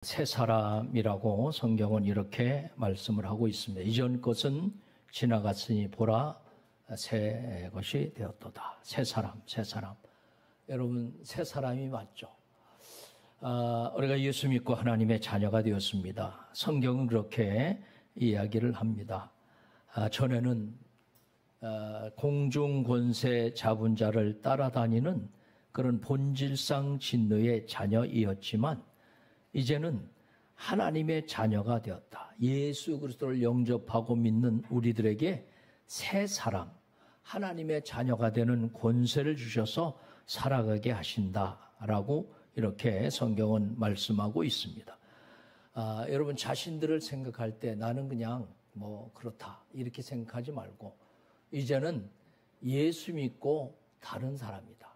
새 사람이라고 성경은 이렇게 말씀을 하고 있습니다. 이전 것은 지나갔으니 보라 새 것이 되었도다. 새 사람, 새 사람. 여러분, 새 사람이 맞죠? 우리가 예수 믿고 하나님의 자녀가 되었습니다. 성경은 그렇게 이야기를 합니다. 전에는 공중 권세 잡은 자를 따라다니는 그런 본질상 진노의 자녀이었지만 이제는 하나님의 자녀가 되었다. 예수 그리스도를 영접하고 믿는 우리들에게 새 사람, 하나님의 자녀가 되는 권세를 주셔서 살아가게 하신다라고 이렇게 성경은 말씀하고 있습니다. 여러분 자신들을 생각할 때 나는 그냥 그렇다 이렇게 생각하지 말고 이제는 예수 믿고 다른 사람이다.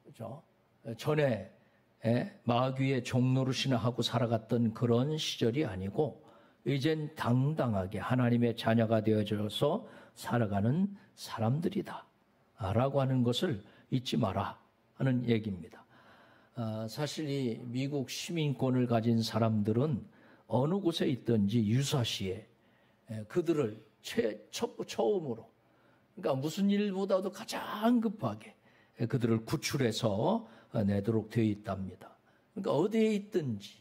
그렇죠? 전에 마귀의 종노릇이나 하고 살아갔던 그런 시절이 아니고 이젠 당당하게 하나님의 자녀가 되어져서 살아가는 사람들이다 라고 하는 것을 잊지 마라 하는 얘기입니다. 사실 이 미국 시민권을 가진 사람들은 어느 곳에 있든지 유사시에 그들을 처음으로 그러니까 무슨 일보다도 가장 급하게 그들을 구출해서 내도록 되어 있답니다. 그러니까 어디에 있든지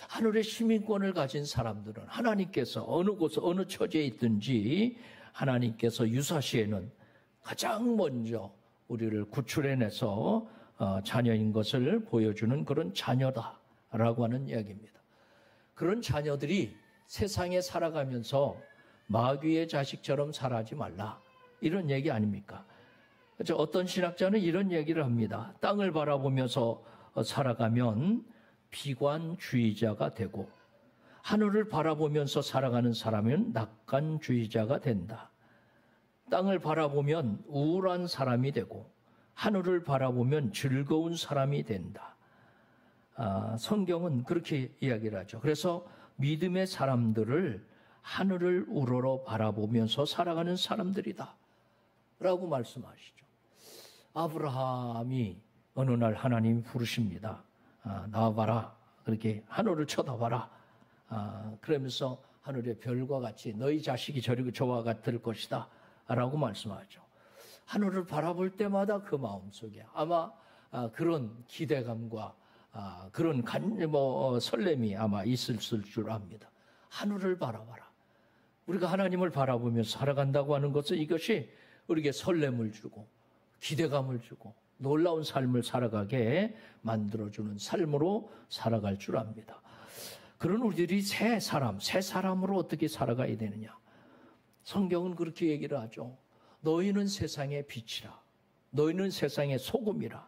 하늘의 시민권을 가진 사람들은 하나님께서 어느 곳 어느 처지에 있든지 하나님께서 유사시에는 가장 먼저 우리를 구출해내서 자녀인 것을 보여주는 그런 자녀다라고 하는 이야기입니다. 그런 자녀들이 세상에 살아가면서 마귀의 자식처럼 살아지 말라 이런 얘기 아닙니까? 어떤 신학자는 이런 얘기를 합니다. 땅을 바라보면서 살아가면 비관주의자가 되고 하늘을 바라보면서 살아가는 사람은 낙관주의자가 된다. 땅을 바라보면 우울한 사람이 되고 하늘을 바라보면 즐거운 사람이 된다. 성경은 그렇게 이야기를 하죠. 그래서 믿음의 사람들을 하늘을 우러러 바라보면서 살아가는 사람들이다 라고 말씀하시죠. 아브라함이 어느 날 하나님이 부르십니다. 나와봐라. 그렇게 하늘을 쳐다봐라. 그러면서 하늘의 별과 같이 너희 자식이 저와 같을 것이다 라고 말씀하죠. 하늘을 바라볼 때마다 그 마음속에 아마 그런 기대감과 그런 설렘이 아마 있을 줄 압니다. 하늘을 바라봐라. 우리가 하나님을 바라보면서 살아간다고 하는 것은 이것이 우리에게 설렘을 주고 기대감을 주고 놀라운 삶을 살아가게 만들어주는 삶으로 살아갈 줄 압니다. 그런 우리들이 새 사람으로 어떻게 살아가야 되느냐. 성경은 그렇게 얘기를 하죠. 너희는 세상의 빛이라. 너희는 세상의 소금이라.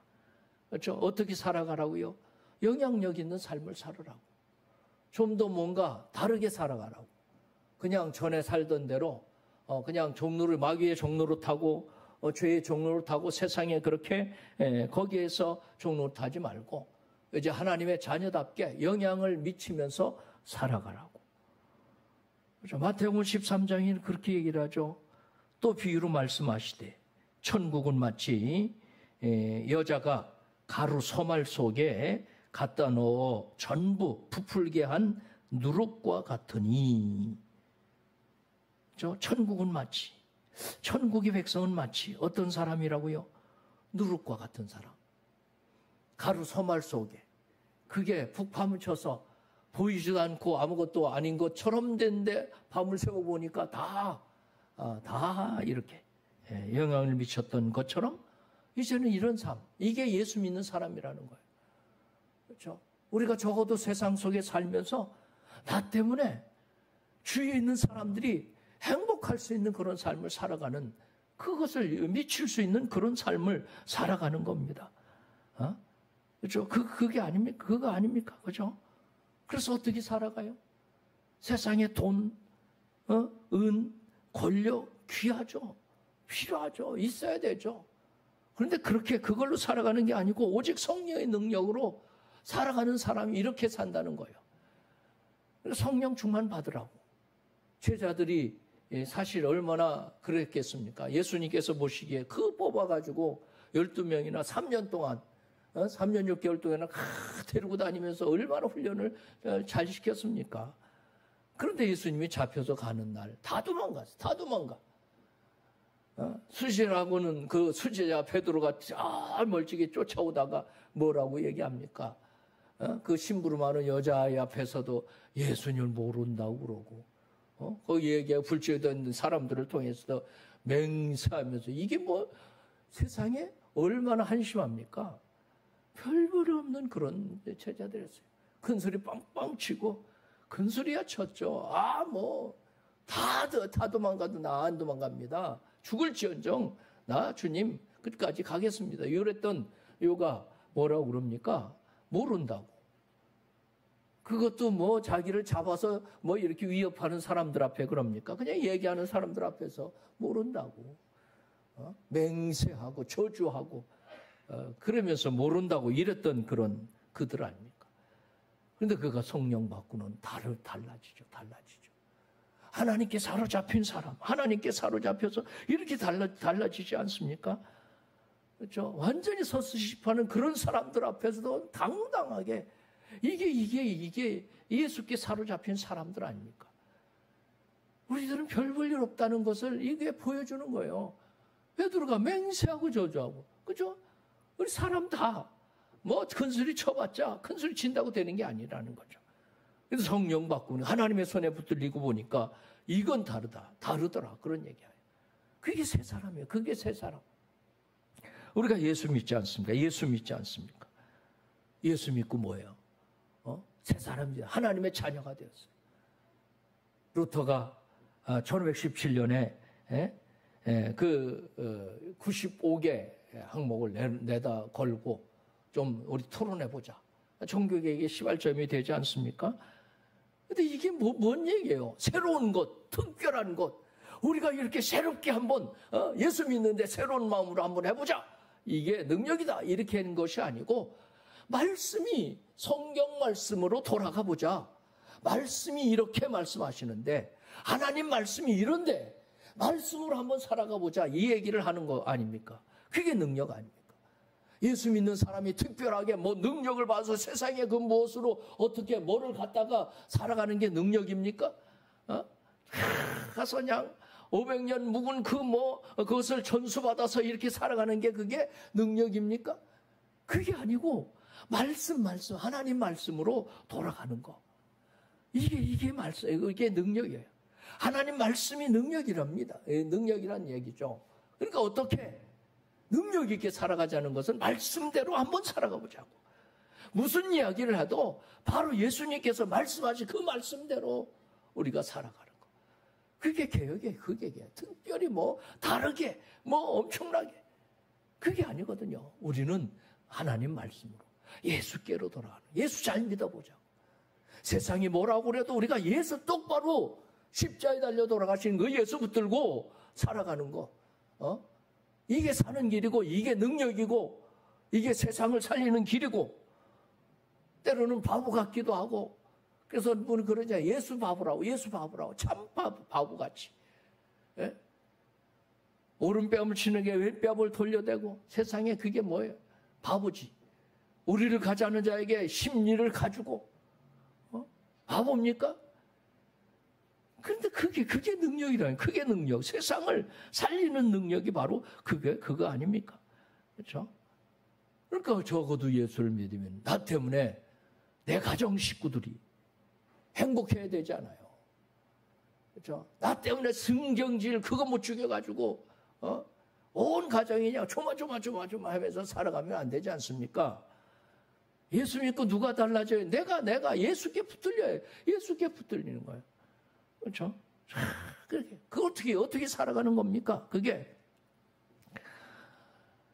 그렇죠? 어떻게 살아가라고요? 영향력 있는 삶을 살으라고. 좀 더 뭔가 다르게 살아가라고. 그냥 전에 살던 대로 그냥 마귀의 종로를 타고 죄의 종로를 타고 세상에 그렇게 거기에서 종로를 타지 말고 이제 하나님의 자녀답게 영향을 미치면서 살아가라고. 그렇죠? 마태복음 13장에는 그렇게 얘기를 하죠. 또 비유로 말씀하시되 천국은 마치 여자가 가루 소말 속에 갖다 넣어 전부 부풀게 한 누룩과 같으니. 그렇죠? 천국은 마치 천국의 백성은 마치 어떤 사람이라고요? 누룩과 같은 사람. 가루 소말 속에 그게 푹 파묻혀서 보이지도 않고 아무것도 아닌 것처럼 된데 밤을 새워보니까 다 이렇게 영향을 미쳤던 것처럼 이제는 이런 삶, 이게 예수 믿는 사람이라는 거예요. 그렇죠? 우리가 적어도 세상 속에 살면서 나 때문에 주위에 있는 사람들이 행복할 수 있는 그런 삶을 살아가는 그것을 미칠 수 있는 그런 삶을 살아가는 겁니다. 그렇죠? 그게 아닙니까? 그거 아닙니까? 그죠? 그래서 어떻게 살아가요? 세상에 돈, 은, 권력 귀하죠. 필요하죠. 있어야 되죠. 그런데 그렇게 그걸로 살아가는 게 아니고 오직 성령의 능력으로 살아가는 사람이 이렇게 산다는 거예요. 성령 충만 받으라고. 제자들이 사실 얼마나 그랬겠습니까? 예수님께서 보시기에 그 뽑아가지고 12명이나 3년 동안 3년 6개월 동안은 데리고 다니면서 얼마나 훈련을 잘 시켰습니까? 그런데 예수님이 잡혀서 가는 날 다 도망갔어. 다 도망가. 수제라고는 그 수제자 베드로가 잘 멀찍이 쫓아오다가 뭐라고 얘기합니까? 그 심부름하는 여자아이 앞에서도 예수님을 모른다고 그러고, 거기 얘기하고 불치던 사람들을 통해서 맹세하면서 이게 뭐 세상에 얼마나 한심합니까? 별볼이 없는 그런 제자들이었어요. 큰 소리 빵빵 치고 큰 소리야 쳤죠. 다 도망가도 나 안 도망갑니다. 죽을지언정 나 주님 끝까지 가겠습니다. 이랬던 요가 뭐라고 그럽니까? 모른다고. 그것도 뭐 자기를 잡아서 뭐 이렇게 위협하는 사람들 앞에 그럽니까? 그냥 얘기하는 사람들 앞에서 모른다고. 맹세하고 저주하고 그러면서 모른다고 이랬던 그런 그들 아닙니까? 그런데 그가 성령 받고는 달라지죠. 하나님께 사로잡힌 사람, 하나님께 사로잡혀서 이렇게 달라지지 않습니까? 그렇죠? 완전히 서스십하는 그런 사람들 앞에서도 당당하게 이게 예수께 사로잡힌 사람들 아닙니까? 우리들은 별 볼 일 없다는 것을 이게 보여주는 거예요. 베드로가 맹세하고 저주하고, 그죠? 우리 사람 다 뭐 큰소리 쳐봤자 큰소리 친다고 되는 게 아니라는 거죠. 그래서 성령 받고 하나님의 손에 붙들리고 보니까 이건 다르더라 그런 얘기예요. 그게 새 사람이에요. 그게 새 사람. 우리가 예수 믿지 않습니까? 예수 믿지 않습니까? 예수 믿고 뭐예요? 새 사람이죠. 하나님의 자녀가 되었어요. 루터가 1517년에 그 95개 항목을 내다 걸고 좀 우리 토론해보자. 종교개혁의 시발점이 되지 않습니까? 근데 이게 뭔 얘기예요? 새로운 것, 특별한 것. 우리가 이렇게 새롭게 한번 예수 믿는데 새로운 마음으로 한번 해보자. 이게 능력이다. 이렇게 하는 것이 아니고 말씀이 성경 말씀으로 돌아가 보자. 말씀이 이렇게 말씀하시는데 하나님 말씀이 이런데 말씀으로 한번 살아가 보자. 이 얘기를 하는 거 아닙니까? 그게 능력 아닙니까? 예수 믿는 사람이 특별하게 뭐 능력을 봐서 세상의 그 무엇으로 어떻게 뭐를 갖다가 살아가는 게 능력입니까? 가서 그냥 500년 묵은 그것을 전수받아서 이렇게 살아가는 게 그게 능력입니까? 그게 아니고 말씀 하나님 말씀으로 돌아가는 거. 이게 말씀, 이게 능력이에요. 하나님 말씀이 능력이랍니다. 능력이란 얘기죠. 그러니까 어떻게 능력 있게 살아가자는 것은 말씀대로 한번 살아가 보자고. 무슨 이야기를 해도 바로 예수님께서 말씀하신 그 말씀대로 우리가 살아가는 거. 그게 개혁이에요. 그게 특별히 뭐 다르게 뭐 엄청나게 그게 아니거든요. 우리는 하나님 말씀으로 예수께로 돌아가는, 예수 잘 믿어보자고. 세상이 뭐라고 그래도 우리가 예수 똑바로 십자가에 달려 돌아가신 그 예수 붙들고 살아가는 거. 이게 사는 길이고 이게 능력이고 이게 세상을 살리는 길이고 때로는 바보 같기도 하고 그래서 우리 그러잖아요. 예수 바보라고 참 바보같이. 예? 오른뺨을 치는 게 왼뺨을 돌려대고 세상에 그게 뭐예요? 바보지. 우리를 가자는 자에게 심리를 가지고 바보입니까? 그런데 그게 능력이라는, 그게 능력. 세상을 살리는 능력이 바로 그거 아닙니까? 그렇죠? 그러니까 적어도 예수를 믿으면 나 때문에 내 가정 식구들이 행복해야 되잖아요. 그렇죠? 나 때문에 승경질 그거 못 죽여가지고 온 가정이 그냥 조마조마 하면서 살아가면 안 되지 않습니까? 예수 믿고 누가 달라져요? 내가 예수께 붙들려요. 예수께 붙들리는 거예요. 그렇죠? 그 어떻게 살아가는 겁니까? 그게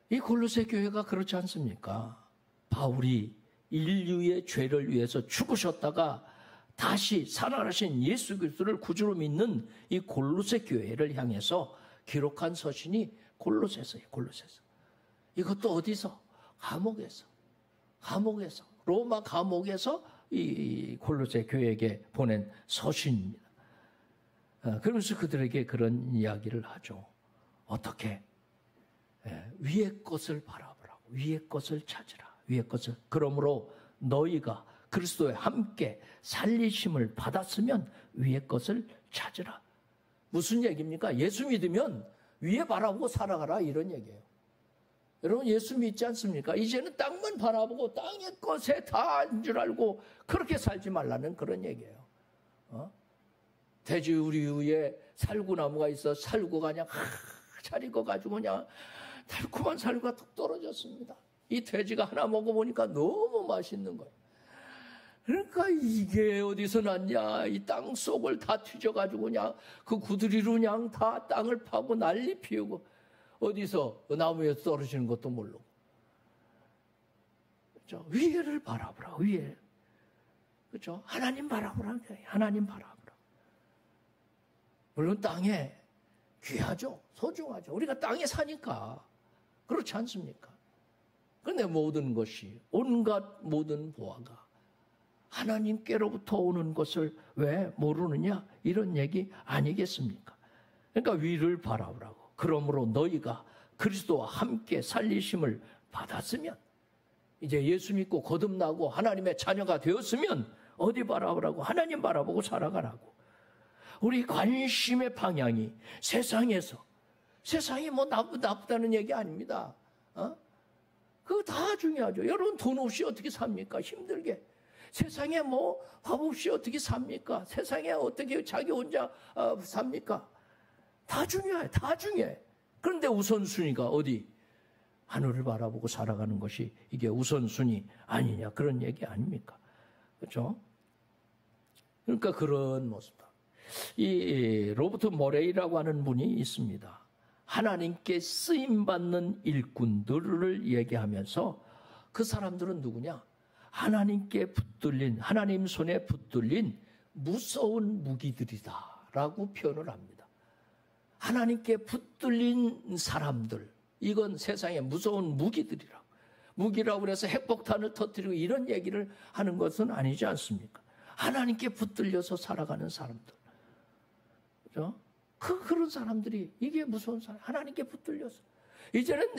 이 골로새 교회가 그렇지 않습니까? 바울이 인류의 죄를 위해서 죽으셨다가 다시 살아나신 예수 그리스도를 구주로 믿는 이 골로새 교회를 향해서 기록한 서신이 골로새서예요. 골로새서. 이것도 어디서? 감옥에서 로마 감옥에서 이 골로새 교회에게 보낸 서신입니다. 그러면서 그들에게 그런 이야기를 하죠. 어떻게? 위의 것을 바라보라고. 위의 것을 찾으라. 위의 것을. 그러므로 너희가 그리스도에 함께 살리심을 받았으면 위의 것을 찾으라. 무슨 얘기입니까? 예수 믿으면 위에 바라보고 살아가라, 이런 얘기예요. 여러분, 예수 믿지 않습니까? 이제는 땅만 바라보고 땅의 것에 다인 줄 알고 그렇게 살지 말라는 그런 얘기예요. 돼지 우리 위에 살구나무가 있어. 살구가 그냥 잘 익어가지고 그냥 달콤한 살구가 툭 떨어졌습니다. 이 돼지가 하나 먹어보니까 너무 맛있는 거예요. 그러니까 이게 어디서 났냐? 이 땅 속을 다 뒤져가지고 그냥 그 구드리로 그냥 다 땅을 파고 난리 피우고 어디서 나무에서 떨어지는 것도 모르고. 그렇죠? 위에를 바라보라, 위에. 그렇죠? 하나님 바라보라, 하나님 바라보라. 물론 땅에 귀하죠, 소중하죠. 우리가 땅에 사니까 그렇지 않습니까? 그런데 모든 것이, 온갖 모든 보화가 하나님께로부터 오는 것을 왜 모르느냐? 이런 얘기 아니겠습니까? 그러니까 위를 바라보라고. 그러므로 너희가 그리스도와 함께 살리심을 받았으면, 이제 예수 믿고 거듭나고 하나님의 자녀가 되었으면 어디 바라보라고? 하나님 바라보고 살아가라고. 우리 관심의 방향이 세상에서, 세상이 뭐 나쁘다는 얘기 아닙니다. 그거 다 중요하죠. 여러분, 돈 없이 어떻게 삽니까? 힘들게. 세상에 뭐 밥 없이 어떻게 삽니까? 세상에 어떻게 자기 혼자 삽니까? 다 중요해, 다 중요해. 그런데 우선순위가 어디? 하늘을 바라보고 살아가는 것이 이게 우선순위 아니냐, 그런 얘기 아닙니까? 그렇죠? 그러니까 그런 모습다. 이 로버트 모레이라고 하는 분이 있습니다. 하나님께 쓰임받는 일꾼들을 얘기하면서 그 사람들은 누구냐? 하나님께 붙들린, 하나님 손에 붙들린 무서운 무기들이다 라고 표현을 합니다. 하나님께 붙들린 사람들, 이건 세상의 무서운 무기들이라고. 무기라고 해서 핵폭탄을 터뜨리고 이런 얘기를 하는 것은 아니지 않습니까? 하나님께 붙들려서 살아가는 사람들. 그죠? 그런 사람들이, 이게 무서운 사람, 하나님께 붙들려서. 이제는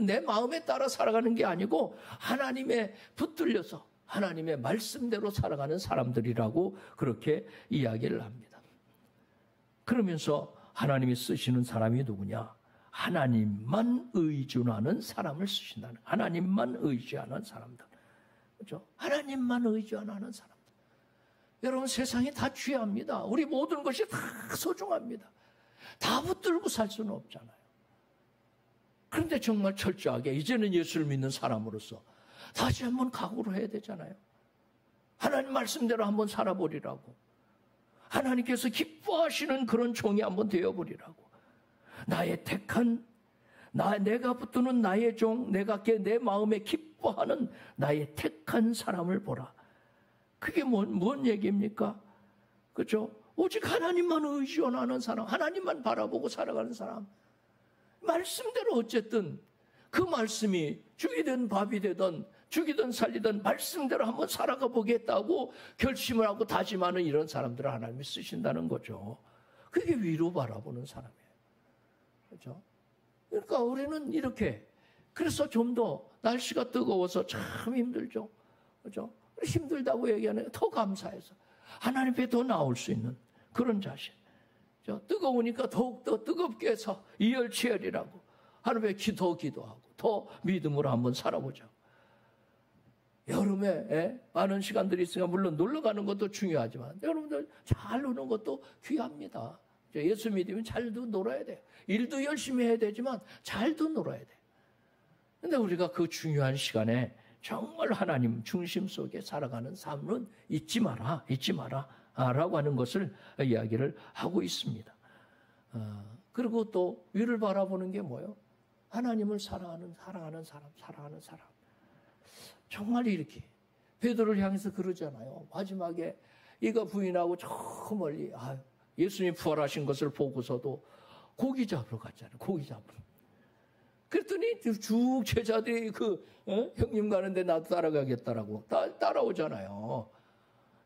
내 마음에 따라 살아가는 게 아니고 하나님에 붙들려서 하나님의 말씀대로 살아가는 사람들이라고 그렇게 이야기를 합니다. 그러면서 하나님이 쓰시는 사람이 누구냐? 하나님만 의존하는 사람을 쓰신다는, 하나님만 의지하는 사람들. 그렇죠? 하나님만 의존하는 사람들. 여러분, 세상이 다 귀합니다. 우리 모든 것이 다 소중합니다. 다 붙들고 살 수는 없잖아요. 그런데 정말 철저하게 이제는 예수를 믿는 사람으로서 다시 한번 각오를 해야 되잖아요. 하나님 말씀대로 한번 살아보리라고. 하나님께서 기뻐하시는 그런 종이 한번 되어보리라고. 나의 택한, 내가 붙드는 나의 종, 내 마음에 기뻐하는 나의 택한 사람을 보라. 그게 뭔 얘기입니까? 그렇죠? 오직 하나님만 의존하는 사람, 하나님만 바라보고 살아가는 사람. 말씀대로 어쨌든 그 말씀이 죽이든 밥이 되든 죽이든 살리든 말씀대로 한번 살아가 보겠다고 결심을 하고 다짐하는 이런 사람들을 하나님이 쓰신다는 거죠. 그게 위로 바라보는 사람이에요. 그렇죠? 그러니까 우리는 이렇게, 그래서 좀 더 날씨가 뜨거워서 참 힘들죠. 그렇죠? 힘들다고 얘기하는 더 감사해서 하나님 앞에 더 나올 수 있는 그런 자신. 뜨거우니까 더욱더 뜨겁게 해서 이열치열이라고 하나님 앞에 더 기도하고 더 믿음으로 한번 살아보자. 여름에 많은 시간들이 있으니까 물론 놀러 가는 것도 중요하지만 여러분들 잘 노는 것도 귀합니다. 예수 믿으면 잘도 놀아야 돼요. 일도 열심히 해야 되지만 잘도 놀아야 돼요. 그런데 우리가 그 중요한 시간에 정말 하나님 중심 속에 살아가는 삶은 잊지 마라 라고 하는 것을 이야기를 하고 있습니다. 그리고 또 위를 바라보는 게 뭐예요? 하나님을 사랑하는 사람. 정말 이렇게 베드로를 향해서 그러잖아요. 마지막에 이가 부인하고 저 멀리 예수님이 부활하신 것을 보고서도 고기 잡으러 갔잖아요. 고기 잡으러. 그랬더니 쭉 제자들이 형님 가는데 나도 따라가겠다라고 따라오잖아요.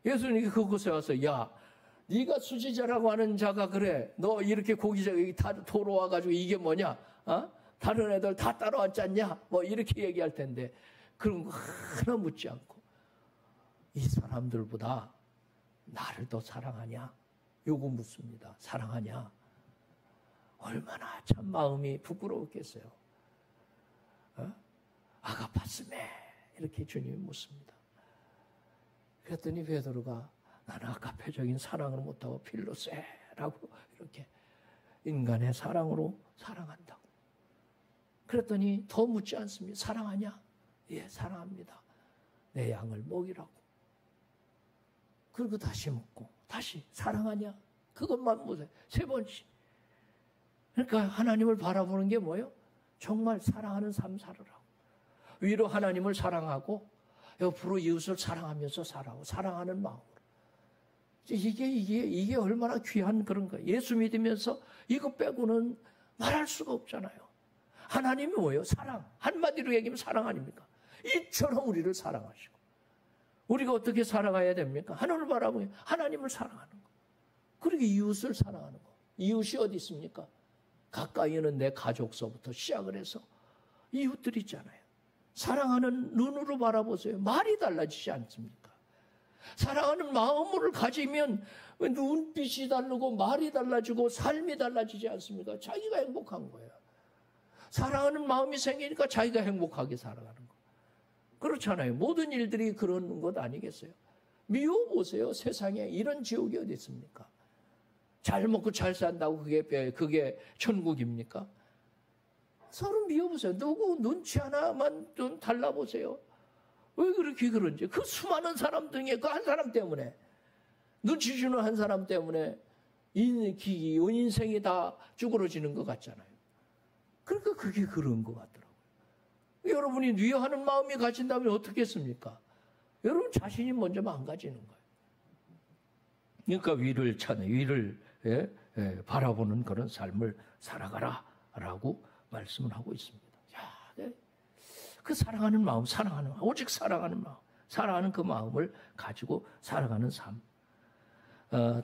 예수님이 그곳에 와서 야, 네가 수지자라고 하는 자가 그래. 너 이렇게 고기 잡기 다 도로 와가지고 이게 뭐냐? 다른 애들 다 따라왔지 않냐? 뭐 이렇게 얘기할 텐데 그런 거 하나 묻지 않고 이 사람들보다 나를 더 사랑하냐? 요거 묻습니다. 사랑하냐? 얼마나 참 마음이 부끄러웠겠어요. 아가파스메 이렇게 주님이 묻습니다. 그랬더니 베드로가 나는 아가페적인 사랑을 못하고 필로세라고 이렇게 인간의 사랑으로 사랑한다고. 그랬더니 더 묻지 않습니다. 사랑하냐? 예, 사랑합니다. 내 양을 먹이라고. 그리고 다시 묻고 다시 사랑하냐? 그것만 묻어요. 3번씩. 그러니까 하나님을 바라보는 게 뭐예요? 정말 사랑하는 삶 살으라고. 위로 하나님을 사랑하고 옆으로 이웃을 사랑하면서 살아고 사랑하는 마음으로. 이게 얼마나 귀한 그런 거예요. 예수 믿으면서 이거 빼고는 말할 수가 없잖아요. 하나님이 뭐예요? 사랑. 한마디로 얘기하면 사랑 아닙니까? 이처럼 우리를 사랑하시고. 우리가 어떻게 살아가야 됩니까? 하나님을 바라보면 하나님을 사랑하는 거. 그리고 이웃을 사랑하는 거. 이웃이 어디 있습니까? 가까이는 내 가족서부터 시작을 해서 이웃들이 있잖아요. 사랑하는 눈으로 바라보세요. 말이 달라지지 않습니까? 사랑하는 마음을 가지면 눈빛이 다르고 말이 달라지고 삶이 달라지지 않습니까? 자기가 행복한 거예요. 사랑하는 마음이 생기니까 자기가 행복하게 살아가는 거. 그렇잖아요. 모든 일들이 그런 것 아니겠어요? 미워보세요. 세상에 이런 지옥이 어디 있습니까? 잘 먹고 잘 산다고 그게 천국입니까? 서로 미워보세요. 누구 눈치 하나만 좀 달라보세요. 왜 그렇게 그런지. 그 수많은 사람 중에 그 한 사람 때문에, 눈치 주는 한 사람 때문에 인생이 다 쭈그러지는 것 같잖아요. 그러니까 그게 그런 것 같더라고요. 여러분이 위하는 마음이 가진다면 어떻겠습니까? 여러분 자신이 먼저 망가지는 거예요. 그러니까 위를 바라보는 그런 삶을 살아가라 라고 말씀을 하고 있습니다. 그 사랑하는 마음, 오직 사랑하는 마음, 사랑하는 그 마음을 가지고 살아가는 삶.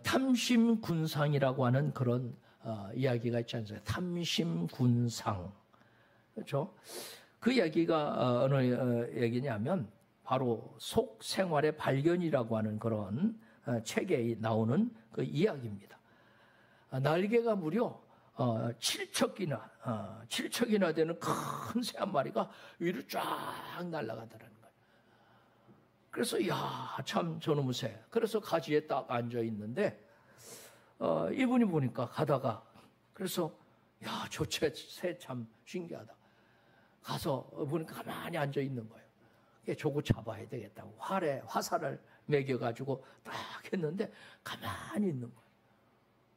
탐심군상이라고 하는 그런 이야기가 있지 않습니까? 탐심군상. 그렇죠? 그 이야기가 어느 얘기냐면 바로 속생활의 발견이라고 하는 그런 책에 나오는 그 이야기입니다. 날개가 무려 7척이나 되는 큰 새 한 마리가 위로 쫙 날아가더라는 거예요. 그래서 참 저놈의 새. 그래서 가지에 딱 앉아 있는데 이분이 보니까 가다가 그래서 저 새 참 신기하다. 가서 보니까 가만히 앉아 있는 거예요. 저거 잡아야 되겠다고 화살을 매겨가지고 딱 했는데 가만히 있는 거예요.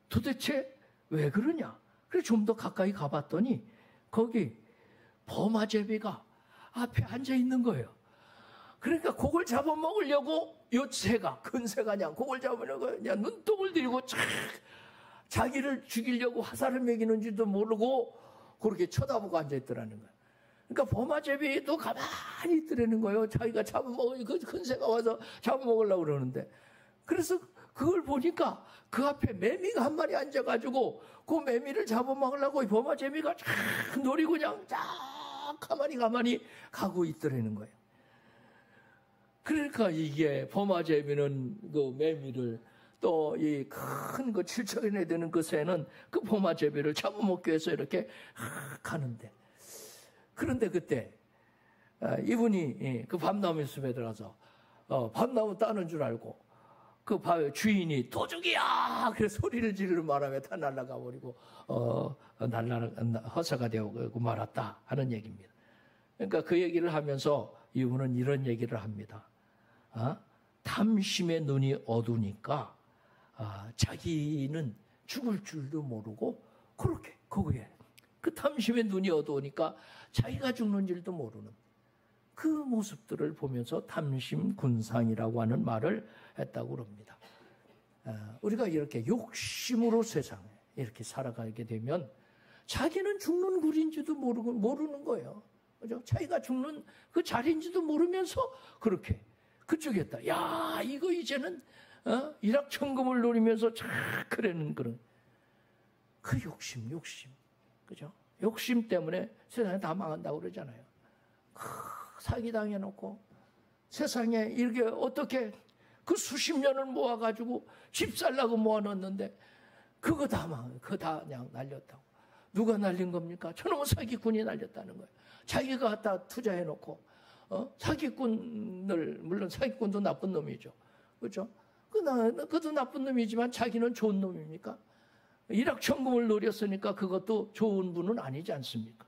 도대체 왜 그러냐? 그래서 좀 더 가까이 가봤더니 거기 버마제비가 앞에 앉아 있는 거예요. 그러니까 그걸 잡아먹으려고 큰 새가 그냥 그걸 잡으려고 그냥 눈독을 들이고 자기를 죽이려고 화살을 매기는지도 모르고 그렇게 쳐다보고 앉아있더라는 거예요. 그러니까 버마제비도 가만히 있더라는 거예요. 자기가 잡아먹으니 그 큰 새가 와서 잡아먹으려고 그러는데. 그래서 그걸 보니까 그 앞에 매미가 한 마리 앉아가지고 그 매미를 잡아먹으려고 버마제비가 쫙 노리고 그냥 쫙 가만히 가고 있더라는 거예요. 그러니까 이게 버마제비는 그 매미를 또 이 큰 그 7척이나 되는 그 새는 그 버마제비를 잡아먹기 위해서 이렇게 가는데 그런데 그때 이분이 그 밤나무 숲에 들어가서 밤나무 따는 줄 알고 그 주인이 도둑이야! 그래서 소리를 지르는 바람에 다 날아가 버리고 허사가 되고 말았다 하는 얘기입니다. 그러니까 그 얘기를 하면서 이분은 이런 얘기를 합니다. 탐심의 눈이 어두우니까 자기는 죽을 줄도 모르고 그렇게 거기에 그 탐심의 눈이 어두우니까 자기가 죽는 줄도 모르는 그 모습들을 보면서 탐심군상이라고 하는 말을 했다고 그럽니다. 우리가 이렇게 욕심으로 세상에 이렇게 살아가게 되면 자기는 죽는 굴인지도 모르는 거예요. 그죠? 자기가 죽는 그 자리인지도 모르면서 그렇게 그쪽에다 이거 이제는 일확천금을 노리면서 그러는 그런 그 욕심 그죠? 욕심 때문에 세상이 다 망한다고 그러잖아요. 사기당해놓고 세상에 이렇게 어떻게 그 수십 년을 모아가지고 집 살라고 모아놨는데 그거 다 그냥 날렸다고. 누가 날린 겁니까? 저놈은 사기꾼이 날렸다는 거예요. 자기가 갖다 투자해놓고 사기꾼을, 물론 사기꾼도 나쁜 놈이죠. 그렇죠? 그도 나쁜 놈이지만 자기는 좋은 놈입니까? 일확천금을 노렸으니까 그것도 좋은 분은 아니지 않습니까?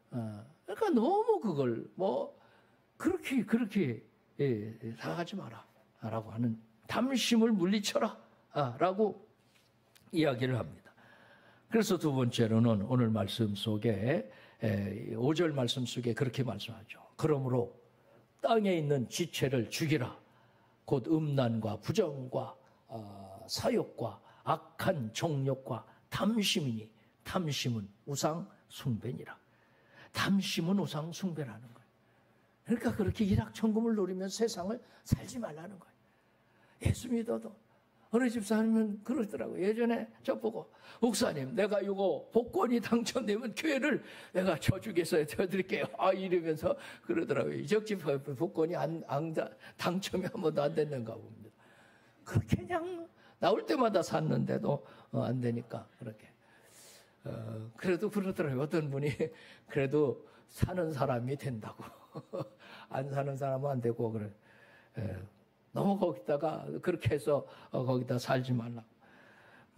그러니까 너무 그걸 그렇게 사가지 마라 라고 하는, 탐심을 물리쳐라 라고 이야기를 합니다. 그래서 두 번째로는 오늘 말씀 속에 5절 말씀 속에 그렇게 말씀하죠. 그러므로 땅에 있는 지체를 죽이라. 곧 음란과 부정과 사욕과 악한 정욕과 탐심이니 탐심은 우상 숭배니라. 탐심은 우상 숭배라는 거예요. 그러니까 그렇게 일확천금을 노리면서 세상을 살지 말라는 거예요. 예수 믿어도 어느 집사님은 그러더라고요. 예전에 저보고 목사님 내가 이거 복권이 당첨되면 교회를 내가 저주해서 드릴게요. 이러면서 그러더라고요. 이적집 복권이 당첨이 한 번도 안 됐는가 봅니다. 그렇게 그냥 나올 때마다 샀는데도 안 되니까 그렇게. 그래도 그러더라고요. 어떤 분이 그래도 사는 사람이 된다고. 안 사는 사람은 안 되고 그래. 너무 거기다가 그렇게 해서 거기다 살지 말라고.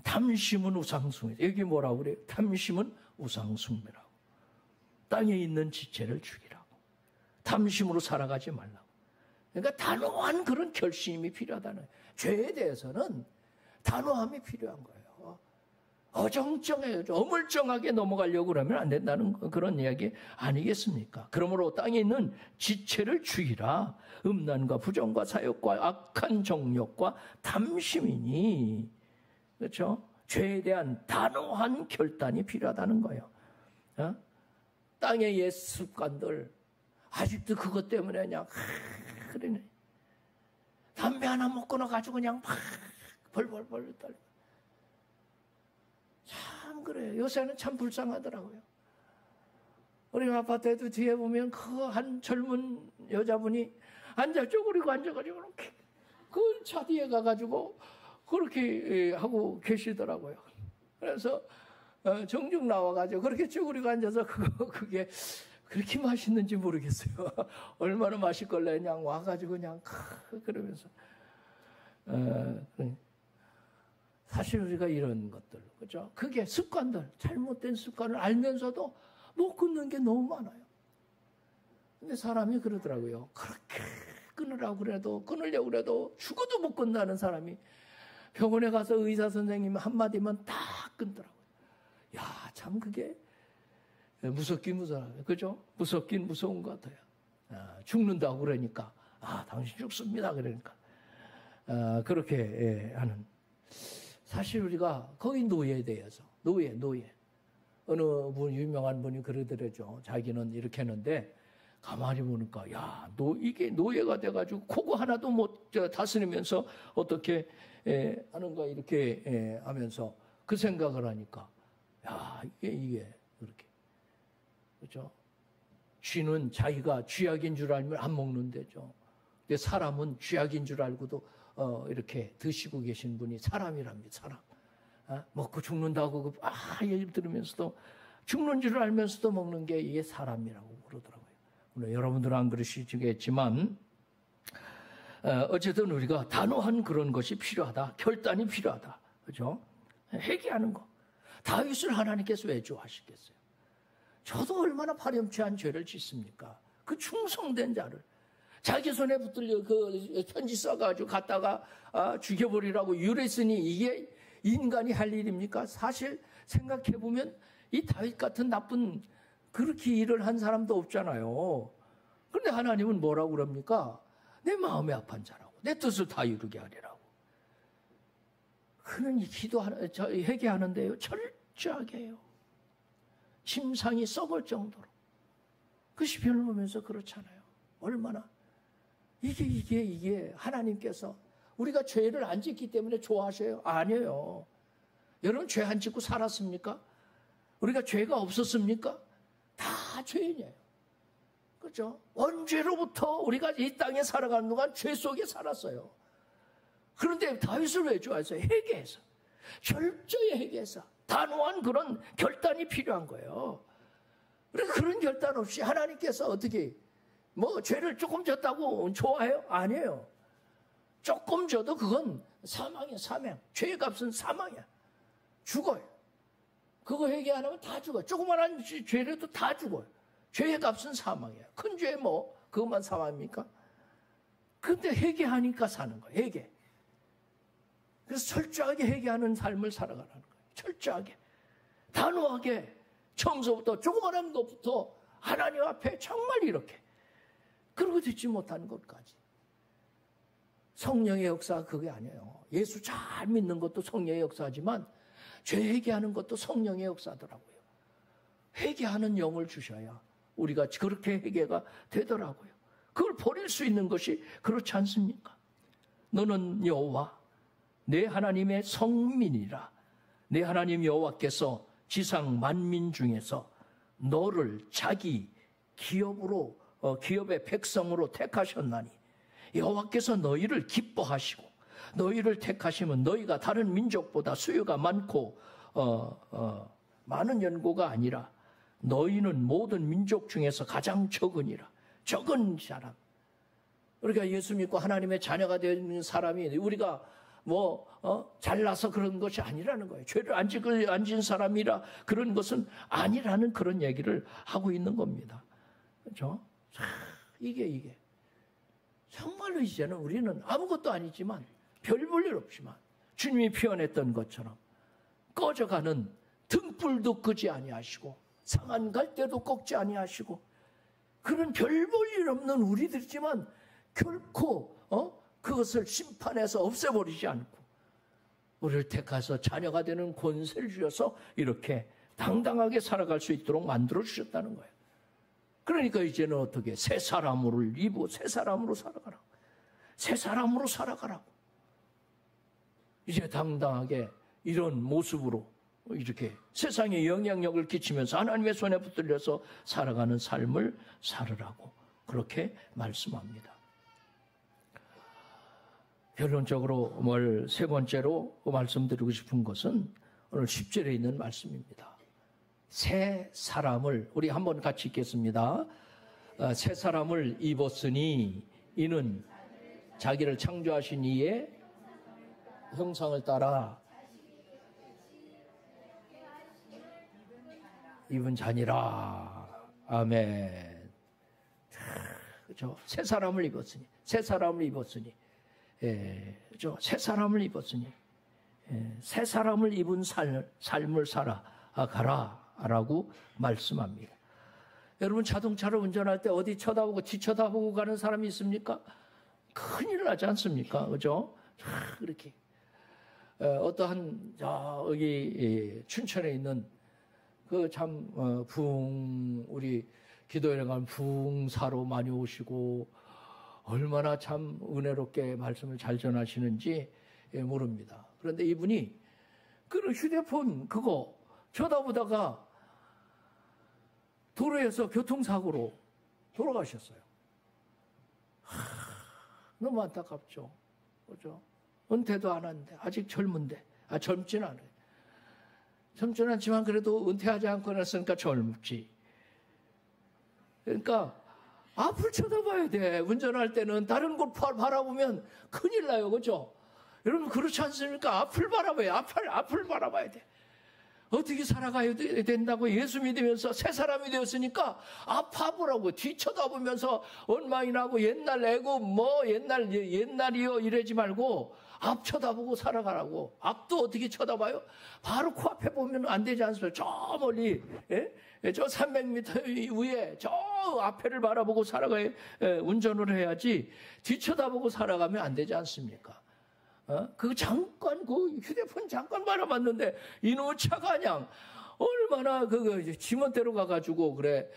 탐심은 우상숭배. 여기 뭐라고 그래요? 탐심은 우상숭배라고. 땅에 있는 지체를 죽이라고. 탐심으로 살아가지 말라고. 그러니까 단호한 그런 결심이 필요하다는 거예요. 죄에 대해서는 단호함이 필요한 거예요. 어물쩡하게 넘어가려고 그러면 안 된다는 그런 이야기 아니겠습니까? 그러므로 땅에 있는 지체를 죽이라. 음란과 부정과 사욕과 악한 정욕과 탐심이니. 그렇죠? 죄에 대한 단호한 결단이 필요하다는 거예요. 땅의 옛 습관들 아직도 그것 때문에 그냥 그러네. 담배 하나 먹고 나가지고 그냥 막 벌벌벌 떨고. 참 그래요. 요새는 참 불쌍하더라고요. 우리 아파트에도 뒤에 보면 그 한 젊은 여자분이 쪼그리고 앉아가지고 이렇게 그 차 뒤에 가가지고 그렇게 하고 계시더라고요. 그래서 정중 나와가지고 그렇게 쪼그리고 앉아서 그게 그렇게 맛있는지 모르겠어요. 얼마나 맛있걸래 그냥 와가지고 그냥 그러면서 사실 우리가 이런 것들, 그죠? 그게 습관들, 잘못된 습관을 알면서도 못 끊는 게 너무 많아요. 근데 사람이 그러더라고요. 그렇게 끊으려고 그래도 죽어도 못 끊는다는 사람이 병원에 가서 의사 선생님 한마디만 다 끊더라고요. 야, 참 그게 무섭긴 무서워요. 그죠? 무섭긴 무서운 것 같아요. 죽는다고 그러니까, 당신 죽습니다. 그러니까. 그렇게 하는. 사실 우리가 거기 노예에 대해서 노예 어느 분 유명한 분이 그러더라죠. 자기는 이렇게 했는데 가만히 보니까 이게 노예가 돼가지고 그거 하나도 못 다스리면서 어떻게 하는가 이렇게 하면서 그 생각을 하니까 이게 그렇게 그렇죠. 쥐는 자기가 쥐약인 줄 알면 안 먹는데죠. 근데 사람은 쥐약인 줄 알고도 이렇게 드시고 계신 분이 사람이랍니다. 사람. 먹고 죽는다고 얘기 들으면서도 죽는 줄 알면서도 먹는 게 이게 사람이라고 그러더라고요. 물론 여러분들은 안 그러시겠지만 어쨌든 우리가 단호한 그런 것이 필요하다. 결단이 필요하다. 그죠? 회개하는 거. 다윗을 하나님께서 왜 좋아하시겠어요? 저도 얼마나 파렴치한 죄를 짓습니까? 그 충성된 자를. 자기 손에 붙들려 그 편지 써가지고 갖다가 죽여버리라고 유랬으니 이게 인간이 할 일입니까? 사실 생각해보면 이 다윗 같은 나쁜 그렇게 일을 한 사람도 없잖아요. 그런데 하나님은 뭐라고 그럽니까? 내 마음에 합한 자라고. 내 뜻을 다 이루게 하리라고. 그는 회개하는데요. 철저하게 해요. 침상이 썩을 정도로. 그 시편을 보면서 그렇잖아요. 얼마나. 이게 하나님께서 우리가 죄를 안 짓기 때문에 좋아하셔요? 아니에요. 여러분 죄 안 짓고 살았습니까? 우리가 죄가 없었습니까? 다 죄인이에요. 그죠? 언제로부터 우리가 이 땅에 살아가는 동안 죄 속에 살았어요. 그런데 다윗을 왜 좋아했어요? 회개해서. 철저히 회개해서. 단호한 그런 결단이 필요한 거예요. 그래서 그런 결단 없이 하나님께서 어떻게 뭐 죄를 조금 졌다고 좋아해요? 아니에요. 조금 져도 그건 사망이야, 사망. 죄의 값은 사망이야. 죽어요. 그거 회개 안 하면 다 죽어요. 조그만한 죄라도 다 죽어요. 죄의 값은 사망이에요. 큰 죄 뭐 그것만 사망입니까? 근데 회개하니까 사는 거예요. 회개. 그래서 철저하게 회개하는 삶을 살아가라는 거예요. 철저하게. 단호하게. 처음서부터 조그만한 것부터 하나님 앞에 정말 이렇게. 그러고 듣지 못하는 것까지. 성령의 역사가 그게 아니에요. 예수 잘 믿는 것도 성령의 역사지만 죄 회개하는 것도 성령의 역사더라고요. 회개하는 영을 주셔야 우리가 그렇게 회개가 되더라고요. 그걸 버릴 수 있는 것이 그렇지 않습니까? 너는 여호와 내 하나님의 성민이라. 내 하나님 여호와께서 지상 만민 중에서 너를 자기 기업의 백성으로 택하셨나니 여호와께서 너희를 기뻐하시고 너희를 택하시면 너희가 다른 민족보다 수요가 많고 많은 연고가 아니라 너희는 모든 민족 중에서 가장 적으니라. 적은 사람. 우리가 예수 믿고 하나님의 자녀가 되는 사람이 우리가 잘나서 그런 것이 아니라는 거예요. 죄를 안 지은 사람이라 그런 것은 아니라는 그런 얘기를 하고 있는 겁니다. 그렇죠? 이게. 정말로 이제는 우리는 아무것도 아니지만 별 볼 일 없지만 주님이 표현했던 것처럼 꺼져가는 등불도 끄지 아니하시고 상한 갈대도 꺾지 아니하시고 그런 별 볼 일 없는 우리들이지만 결코 그것을 심판해서 없애버리지 않고 우리를 택하서 자녀가 되는 권세를 주셔서 이렇게 당당하게 살아갈 수 있도록 만들어 주셨다는 거예요. 그러니까 이제는 어떻게 새 사람을 입고 새 사람으로 살아가라고. 새 사람으로 살아가라고. 이제 당당하게 이런 모습으로 이렇게 세상에 영향력을 끼치면서 하나님의 손에 붙들려서 살아가는 삶을 살으라고 그렇게 말씀합니다. 결론적으로 세 번째로 말씀드리고 싶은 것은 오늘 10절에 있는 말씀입니다. 새 사람을 우리 한번 같이 읽겠습니다. 새 사람을 입었으니 이는 자기를 창조하신 이의 형상을 따라 입은 자니라. 아멘. 그렇죠? 새 사람을 입었으니 새 사람을 입었으니 그렇죠? 새 사람을 입었으니 새 사람을 입은 삶을 살아가라라고 말씀합니다. 여러분 자동차를 운전할 때 어디 쳐다보고 뒤쳐다보고 가는 사람이 있습니까? 큰일 나지 않습니까? 그죠? 그렇게 어떠한 여기 춘천에 있는 그 참 우리 기도회에 가면 부흥사로 많이 오시고 얼마나 참 은혜롭게 말씀을 잘 전하시는지 모릅니다. 그런데 이분이 그 휴대폰 그거 쳐다보다가 도로에서 교통사고로 돌아가셨어요. 너무 안타깝죠. 그죠? 은퇴도 안 하는데, 아직 젊은데, 젊진 않아요. 젊진 않지만 그래도 은퇴하지 않고 났으니까 젊지. 그러니까, 앞을 쳐다봐야 돼. 운전할 때는 다른 곳 바라보면 큰일 나요. 그죠? 여러분, 그렇지 않습니까? 앞을 바라봐야, 앞을 바라봐야 돼. 어떻게 살아가야 된다고 예수 믿으면서 새 사람이 되었으니까 앞 봐보라고 뒤쳐다보면서 원망이나 하고 옛날 애고 옛날이요 이러지 말고 앞 쳐다보고 살아가라고. 앞도 어떻게 쳐다봐요? 바로 코앞에 보면 안 되지 않습니까? 저 멀리 저 300m 위에 저 앞에를 바라보고 운전을 해야지 뒤쳐다보고 살아가면 안 되지 않습니까? 그 휴대폰 잠깐 바라봤는데 이놈의 차가 그냥 얼마나 지멋대로 가가지고 그래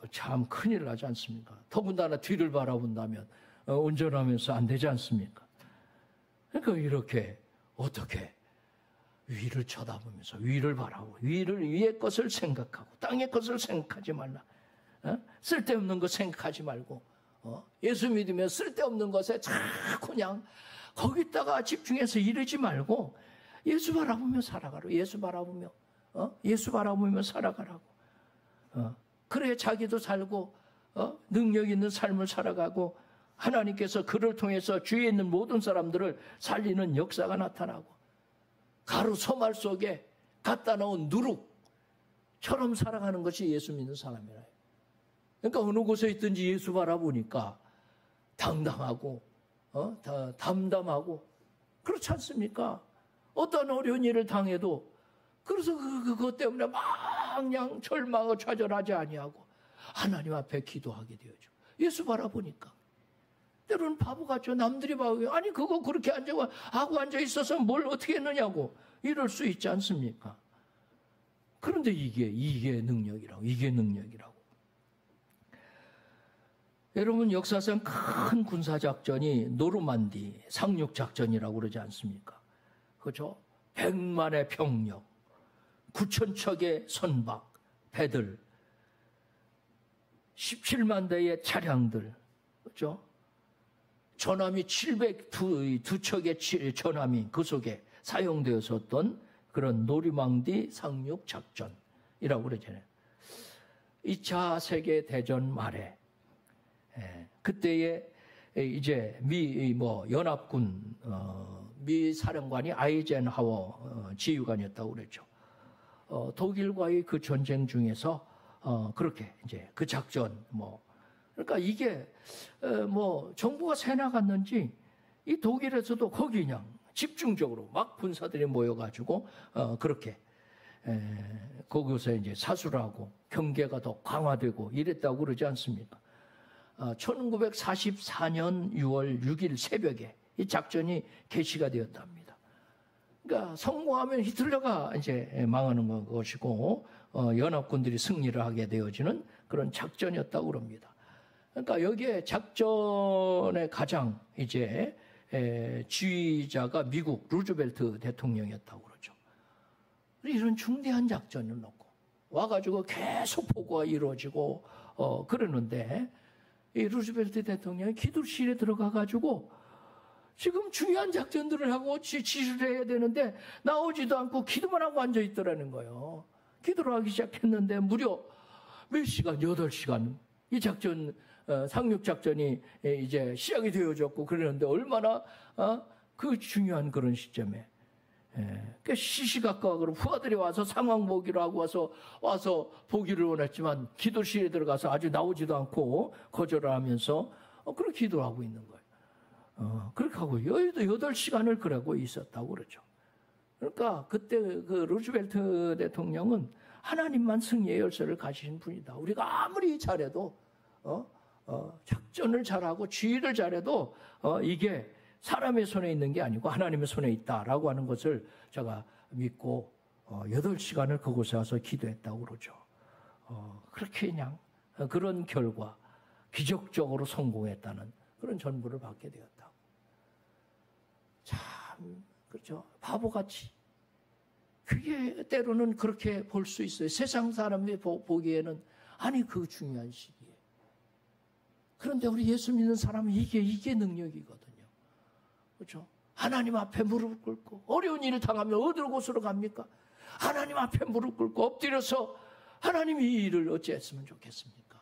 참 큰일 나지 않습니까? 더군다나 뒤를 바라본다면 운전하면서 안 되지 않습니까? 그러니까 이렇게 어떻게 위를 쳐다보면서 위를 바라보고 위의 것을 생각하고 땅의 것을 생각하지 말라. 쓸데없는 거 생각하지 말고 예수 믿으면 쓸데없는 것에 자꾸 그냥 거기다가 집중해서 이러지 말고 예수 바라보며 살아가라. 예수 바라보며 예수 바라보며 살아가라고. 그래 자기도 살고 능력 있는 삶을 살아가고 하나님께서 그를 통해서 주위에 있는 모든 사람들을 살리는 역사가 나타나고 가루 소말 속에 갖다 놓은 누룩처럼 살아가는 것이 예수 믿는 사람이라. 그러니까 어느 곳에 있든지 예수 바라보니까 당당하고 담담하고 그렇지 않습니까? 어떤 어려운 일을 당해도 그래서 그것 때문에 막 그냥 절망하고 좌절하지 아니하고 하나님 앞에 기도하게 되어죠. 예수 바라보니까. 때로는 바보 같죠. 남들이 봐요. 아니 그거 그렇게 하고 앉아 있어서 뭘 어떻게 했느냐고 이럴 수 있지 않습니까? 그런데 이게 능력이라고. 이게 능력이라고. 여러분 역사상 큰 군사작전이 노르만디 상륙작전이라고 그러지 않습니까? 그렇죠? 100만의 병력, 9,000척의 선박, 배들, 17만 대의 차량들, 그렇죠? 전함이 702척의 전함이 그 속에 사용되었었던 그런 노르망디 상륙작전이라고 그러잖아요. 2차 세계대전 말에 그때에 이제 연합군 미 사령관이 아이젠하워 지휘관이었다고 그랬죠. 독일과의 그 전쟁 중에서 그렇게 이제 그 작전 그러니까 이게 정부가 새 나갔는지 이 독일에서도 거기 그냥 집중적으로 막 군사들이 모여가지고 그렇게 거기서 이제 사수하고 경계가 더 강화되고 이랬다고 그러지 않습니까? 1944년 6월 6일 새벽에 이 작전이 개시가 되었답니다. 그러니까 성공하면 히틀러가 이제 망하는 것이고 연합군들이 승리를 하게 되어지는 그런 작전이었다고 그럽니다. 그러니까 여기에 작전의 가장 이제 지휘자가 미국 루즈벨트 대통령이었다고 그러죠. 이런 중대한 작전을 놓고 와가지고 계속 보고가 이루어지고 그러는데 이 루즈벨트 대통령이 기도실에 들어가가지고 지금 중요한 작전들을 하고 지시를 해야 되는데 나오지도 않고 기도만 하고 앉아있더라는 거예요. 기도를 하기 시작했는데 무려 몇 시간, 8시간 이 작전 상륙작전이 이제 시작이 되어졌고 그러는데 얼마나 그 중요한 그런 시점에 그 시시각각으로 부하들이 와서 상황 보기로 하고 와서 보기를 원했지만 기도실에 들어가서 아주 나오지도 않고 거절을 하면서 그렇게 기도하고 있는 거예요. 그렇게 하고 8시간을 그러고 있었다고 그러죠. 그러니까 그때 그 루즈벨트 대통령은 하나님만 승리의 열쇠를 가지신 분이다. 우리가 아무리 잘해도 작전을 잘하고 지휘를 잘해도 이게 사람의 손에 있는 게 아니고 하나님의 손에 있다라고 하는 것을 제가 믿고 8시간을 그곳에 와서 기도했다고 그러죠. 그렇게 그냥 그런 결과 기적적으로 성공했다는 그런 전부를 받게 되었다고. 참 그렇죠. 바보같이. 그게 때로는 그렇게 볼 수 있어요. 세상 사람이 보기에는 아니 그 중요한 시기에. 그런데 우리 예수 믿는 사람은 이게 능력이거든요. 그렇죠? 하나님 앞에 무릎 꿇고 어려운 일을 당하면 어디로 곳으로 갑니까? 하나님 앞에 무릎 꿇고 엎드려서 하나님이 이 일을 어찌했으면 좋겠습니까?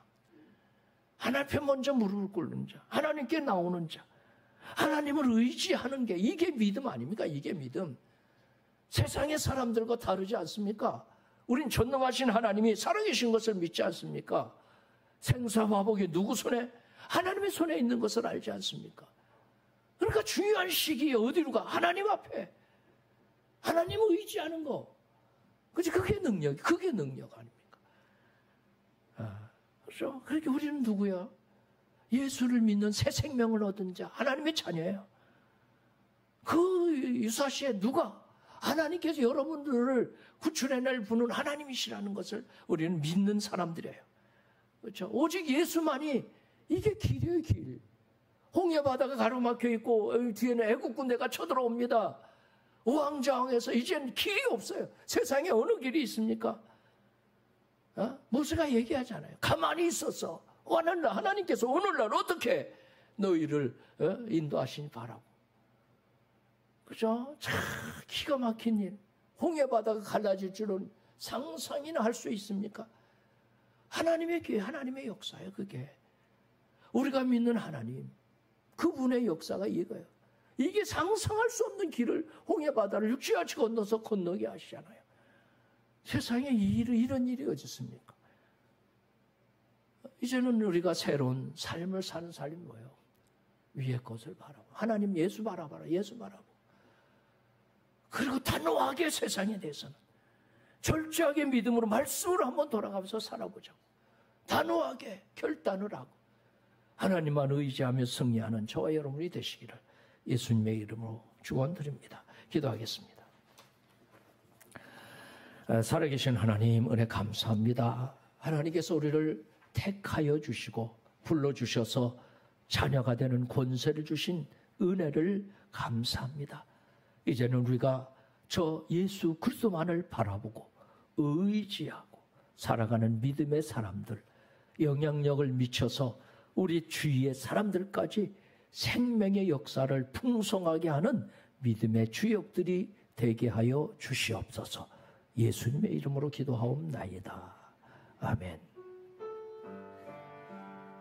하나님 앞에 먼저 무릎을 꿇는 자, 하나님께 나오는 자, 하나님을 의지하는 게 이게 믿음 아닙니까? 이게 믿음. 세상의 사람들과 다르지 않습니까? 우린 전능하신 하나님이 살아계신 것을 믿지 않습니까? 생사화복이 누구 손에? 하나님의 손에 있는 것을 알지 않습니까? 그러니까 중요한 시기에 어디로 가? 하나님 앞에. 하나님을 의지하는 거. 그게 능력 아닙니까? 그렇죠? 그렇게 우리는 누구야? 예수를 믿는 새 생명을 얻은 자, 하나님의 자녀예요. 그 유사시에 누가? 하나님께서 여러분들을 구출해낼 분은 하나님이시라는 것을 우리는 믿는 사람들이에요. 그렇죠? 오직 예수만이 이게 길이에요, 길. 홍해 바다가 가로막혀 있고 뒤에는 애국 군대가 쳐들어옵니다. 우왕좌왕해서 이제는 길이 없어요. 세상에 어느 길이 있습니까? 모세가 얘기하잖아요. 가만히 있어서 하나님께서 오늘날 어떻게 너희를 인도하시니 바라고. 그죠? 참 기가 막힌 일. 홍해바다가 갈라질 줄은 상상이나 할 수 있습니까? 하나님의 기회, 하나님의 역사예요, 그게. 우리가 믿는 하나님, 그분의 역사가 이거예요. 이게 상상할 수 없는 길을 홍해바다를 육지같이 건너서 건너게 하시잖아요. 세상에 이런 일이 어디 있습니까? 이제는 우리가 새로운 삶을 사는 삶이 뭐예요? 위의 것을 바라보. 하나님 예수 바라봐라. 예수 바라보. 그리고 단호하게 세상에 대해서는 절제하게 믿음으로 말씀으로 한번 돌아가면서 살아보자고. 단호하게 결단을 하고 하나님만 의지하며 승리하는 저와 여러분이 되시기를 예수님의 이름으로 축원드립니다. 기도하겠습니다. 살아계신 하나님 은혜 감사합니다. 하나님께서 우리를 택하여 주시고 불러주셔서 자녀가 되는 권세를 주신 은혜를 감사합니다. 이제는 우리가 저 예수 그리스도만을 바라보고 의지하고 살아가는 믿음의 사람들, 영향력을 미쳐서 우리 주위의 사람들까지 생명의 역사를 풍성하게 하는 믿음의 주역들이 되게 하여 주시옵소서. 예수님의 이름으로 기도하옵나이다. 아멘.